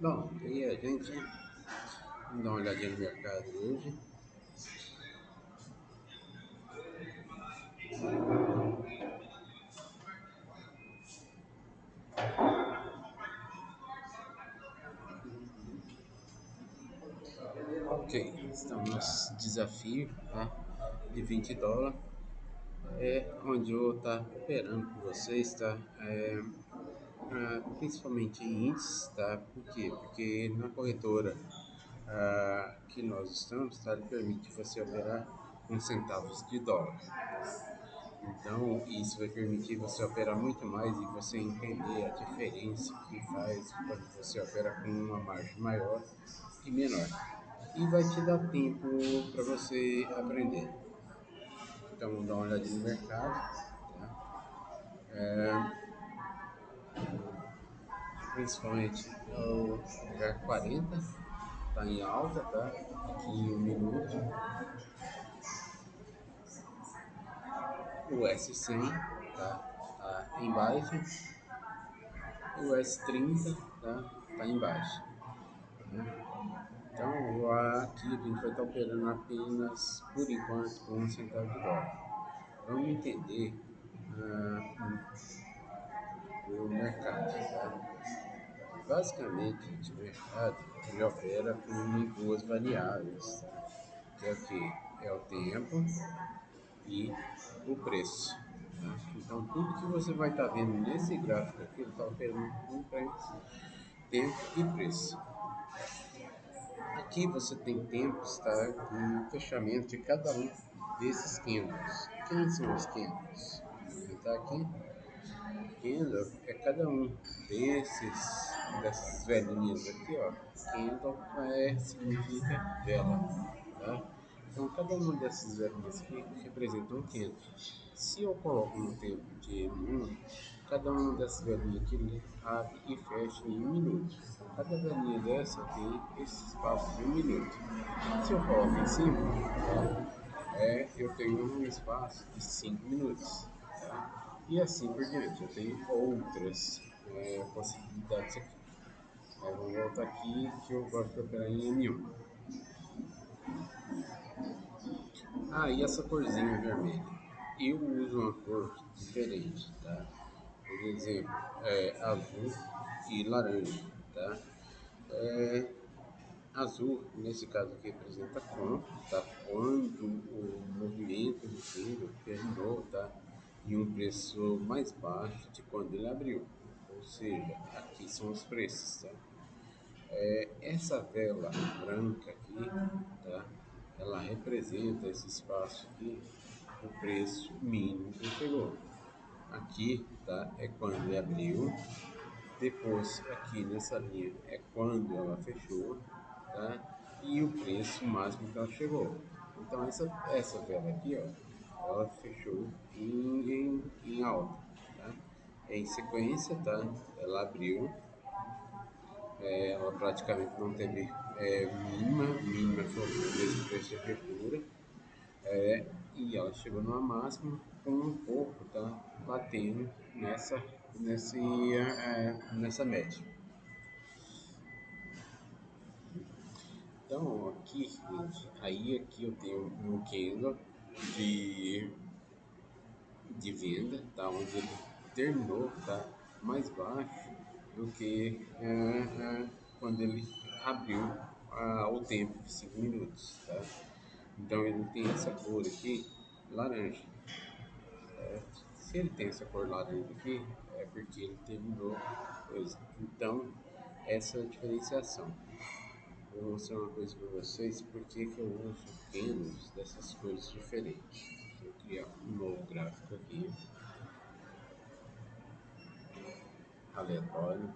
Bom, e a gente vamos dar uma olhadinha no mercado hoje. Ok, estamos no desafio, tá? De US$ 20, onde eu vou estar operando com vocês, tá? Principalmente em índices, tá? Por quê? Porque na corretora que nós estamos, tá? Ele permite você operar com centavos de dólar. Então, isso vai permitir você operar muito mais e você entender a diferença que faz quando você opera com uma margem maior e menor. E vai te dar tempo para você aprender. Então, vamos dar uma olhadinha no mercado, tá? Principalmente o VER 40 está em alta, tá? Aqui em 1 minuto. O S100 tá em baixa. O S30 tá em baixa. Então, aqui a gente vai estar operando apenas, por enquanto, com US$ 1 centavo de dólar. Vamos entender o mercado. Tá? Basicamente, gente, o mercado ele opera com duas variáveis, tá? Que é o que? É o tempo e o preço. Tá? Então, tudo que você vai estar vendo nesse gráfico aqui, ele está operando com preço, tempo e preço. Aqui você tem tempos, tá? E fechamento de cada um desses candles. Quem são os candles? Tá aqui. Candle é cada um dessas velhinhas aqui, ó. Candle significa vela, tá? Então cada uma dessas velhinhas aqui representa um candle. Se eu coloco no tempo de M1, cada uma dessas velhinhas aqui ele abre e fecha em 1 minuto. Cada velhinha dessa tem esse espaço de 1 minuto. Se eu coloco em cima, eu tenho um espaço de 5 minutos. Tá? E assim por diante. Eu tenho outras possibilidades aqui. Vamos voltar aqui que eu gosto de operar em M1. E essa corzinha vermelha. Eu uso uma cor diferente, tá? Por exemplo, azul e laranja, tá? É, Azul, nesse caso aqui, representa compra, tá? Quando o movimento do fundo terminou, tá? Em um preço mais baixo de quando ele abriu. Ou seja, aqui são os preços, tá? Essa vela branca aqui, tá? Ela representa esse espaço aqui, o preço mínimo que chegou. Aqui, tá? É quando ele abriu. Depois, aqui nessa linha é quando ela fechou, tá? E o preço máximo que ela chegou. Então, essa vela aqui, ó, ela fechou em alta, tá? Em sequência, tá? Ela abriu, ela praticamente não teve mínima foi o mesmo preço de abertura, e ela chegou numa máxima com um pouco, tá? Batendo nessa média. Então, aqui, gente, aqui eu tenho um candle de, de venda, tá? Onde ele terminou, tá? Mais baixo do que quando ele abriu o tempo de 5 minutos, tá? Então, ele tem essa cor aqui, laranja, certo? Se ele tem essa cor laranja aqui, é porque ele terminou coisa. Então, essa é a diferenciação. Vou mostrar uma coisa para vocês, porque que eu uso candles dessas cores diferentes. Vou criar um novo gráfico aqui, aleatório.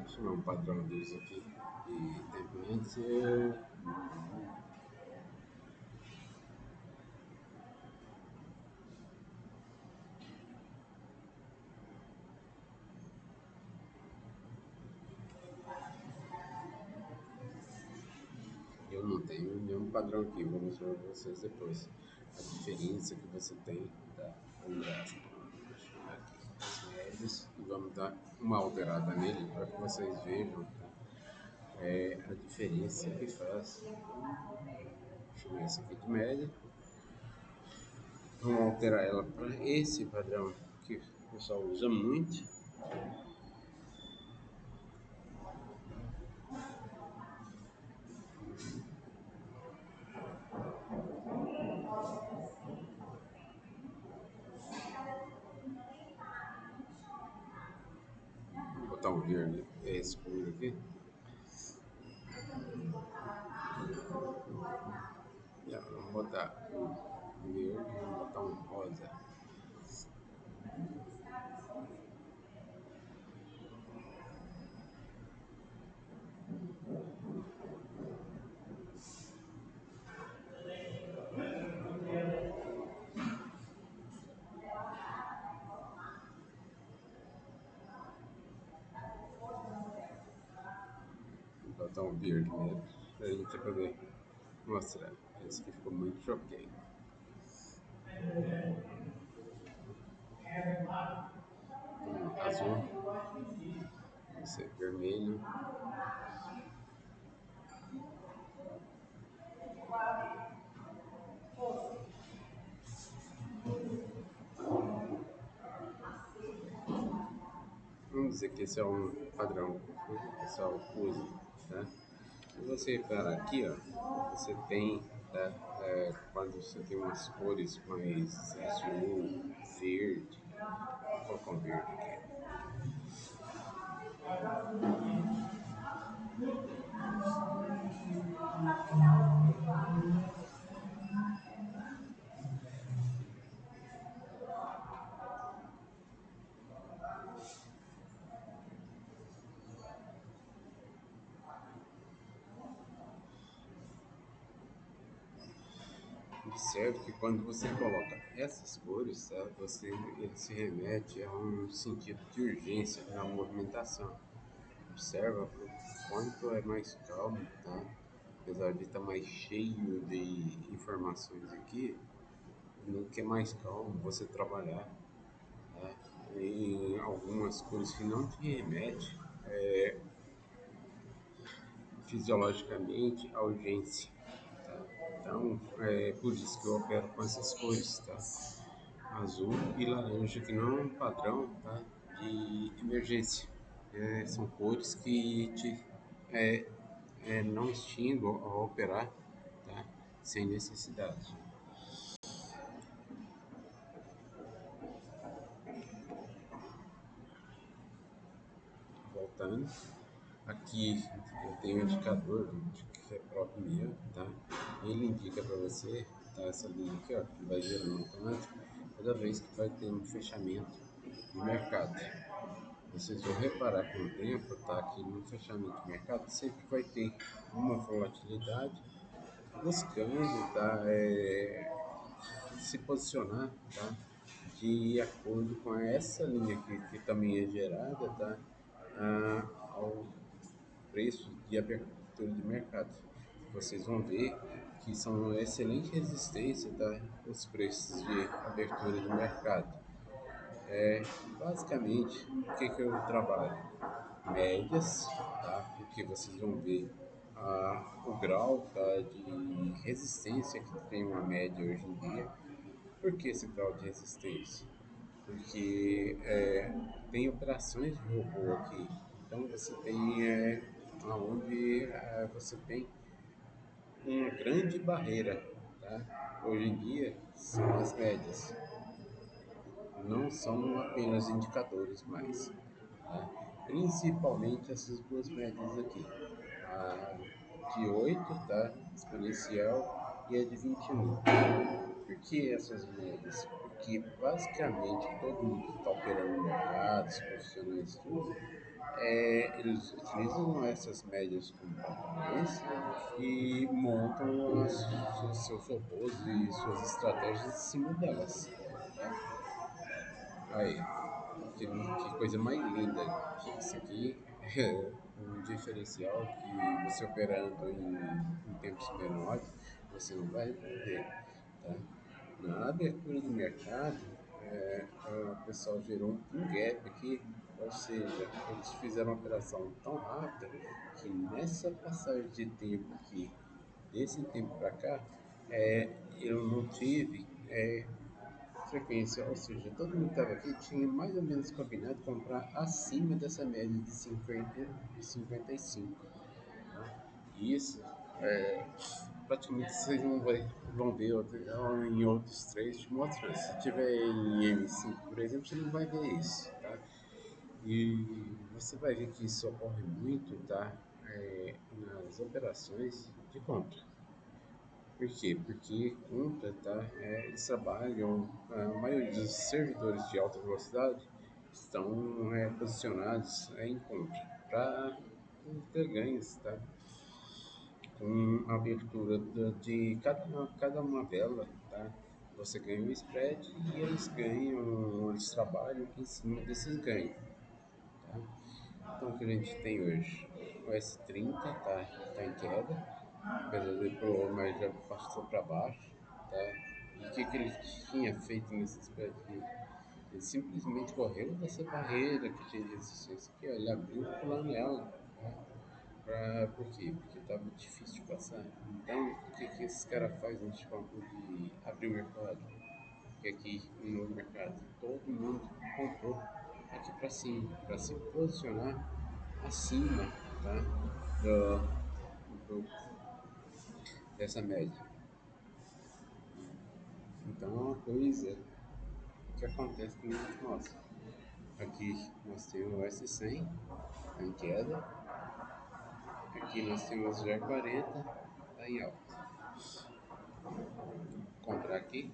Chamar um padrão deles aqui e tendência. Eu não tenho nenhum padrão aqui, vou mostrar para vocês depois a diferença que você tem, tá? Um gráfico. Deixa eu ver aqui. médios e vamos dar uma alterada nele para que vocês vejam, tá? A diferença que faz. Deixa eu ver esse aqui de média. Vamos alterar ela para esse padrão que o pessoal usa muito. Vou botar um verde escuro aqui. Não, vamos botar um verde, vamos botar um rosa. Vou botar um verde mesmo, para a gente poder mostrar. Esse aqui ficou muito choquei. Azul, esse é vermelho. Vamos dizer que esse é um padrão que o pessoal usa, tá? Se você reparar aqui, ó, você tem, tá? Quando você tem umas cores mais azul, verde, vou colocar um verde aqui. Observe que quando você coloca essas cores, tá? Ele se remete a um sentido de urgência na movimentação. Observa o quanto é mais calmo, tá? Apesar de estar mais cheio de informações aqui, no que é mais calmo você trabalhar, tá? Em algumas cores que não te remete fisiologicamente à urgência, tá? Então, é por isso que eu opero com essas cores, tá? Azul e laranja, que não é um padrão, tá? De emergência. São cores que te é, não extingam ao operar, tá? Sem necessidade. Voltando, aqui eu tenho um indicador que é próprio meu, tá? Ele indica para você, tá? Essa linha aqui, ó, que vai gerando automático toda vez que vai ter um fechamento de mercado. Vocês vão reparar com o tempo, tá? Que no fechamento de mercado sempre vai ter uma volatilidade buscando, tá? Se posicionar, tá? De acordo com essa linha aqui, que também é gerada, tá? Ao preço de abertura de mercado. Vocês vão ver que são excelente resistência, tá? Os preços de abertura de mercado. É, basicamente, o que, que eu trabalho? Médias, tá? Porque vocês vão ver o grau, tá, de resistência que tem uma média hoje em dia. Por que esse grau de resistência? Porque tem operações de robô aqui. Então você tem aonde você tem uma grande barreira, tá? Hoje em dia são as médias, não são apenas indicadores mais, tá? Principalmente essas duas médias aqui, a de 8, tá? Exponencial, e a de 21. Por que essas médias? Porque basicamente todo mundo que está operando no mercado, os profissionais tudo, eles utilizam essas médias como padrões e montam seus robôs e suas estratégias em cima delas. Tá? Aí, que coisa mais linda. Isso aqui é um diferencial que você operando em tempos menores, você não vai ver. Tá? Na abertura do mercado, o pessoal gerou um gap aqui, ou seja, eles fizeram uma operação tão rápida que nessa passagem de tempo aqui, desse tempo para cá, eu não tive frequência, ou seja, todo mundo que estava aqui tinha mais ou menos combinado comprar acima dessa média de 50 e 55. Tá? E isso, é, praticamente vocês não vão ver em outros três te mostrando. Se tiver em M5, por exemplo, você não vai ver isso, tá? E você vai ver que isso ocorre muito, tá? Nas operações de compra. Por quê? Porque compra, tá? Eles trabalham, a maioria dos servidores de alta velocidade estão posicionados em compra para ter ganhos, tá? Com a abertura de cada uma vela, tá? Você ganha um spread e eles trabalham em cima desses ganhos, tá? Então o que a gente tem hoje? O S30 tá em queda, apesar de pulou, mas já passou para baixo, tá? E o que ele tinha feito nesse spread aqui? Ele simplesmente correu dessa barreira que tinha de resistência aqui, ó, ele abriu pulando ela, tá? Por quê? Porque estava difícil de passar. Então, o que, que esses caras fazem antes de abrir o mercado? Porque aqui no mercado todo mundo comprou aqui para cima, para se posicionar acima, tá? do, do- dessa média. Então, é uma coisa que acontece que não te mostra. Aqui nós temos o S100 tá em queda, aqui nós temos o G40 tá em alta. Comprar aqui.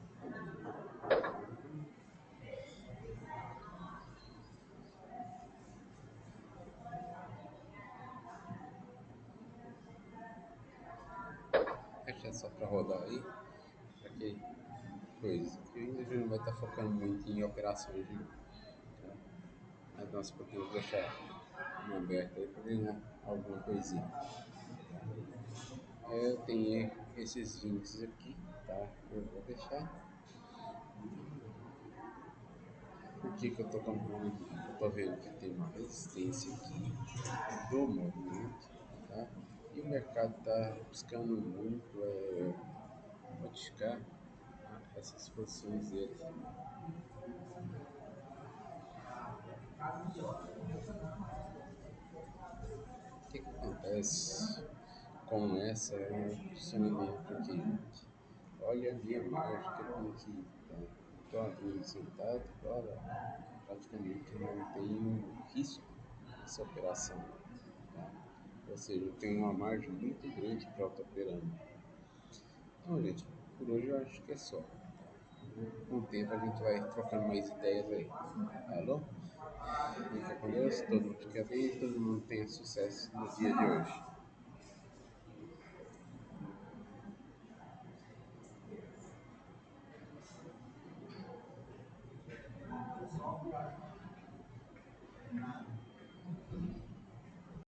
Deixa só para rodar aí, para que coisa. Que ainda a gente não vai estar focando muito em operações, né? Tá? Mas nós podemos deixar uma aberta aí para ganhar alguma coisinha. Eu tenho esses links aqui, tá? Eu vou deixar. Por que, que eu estou comprando aqui? Eu estou vendo que tem uma resistência aqui do movimento, tá? E o mercado está buscando muito modificar, tá? Essas posições dele. O que, que acontece com essa posicionamento aqui? Olha a minha margem que eu tenho aqui, tá? Estou abrindo sentado, agora praticamente não tenho risco nessa operação, tá? Ou seja, eu tenho uma margem muito grande para estar operando. Então, gente, por hoje eu acho que é só. Com o tempo a gente vai trocando mais ideias aí. Alô? Fica com Deus, todo mundo fica bem e todo mundo tenha sucesso no dia de hoje.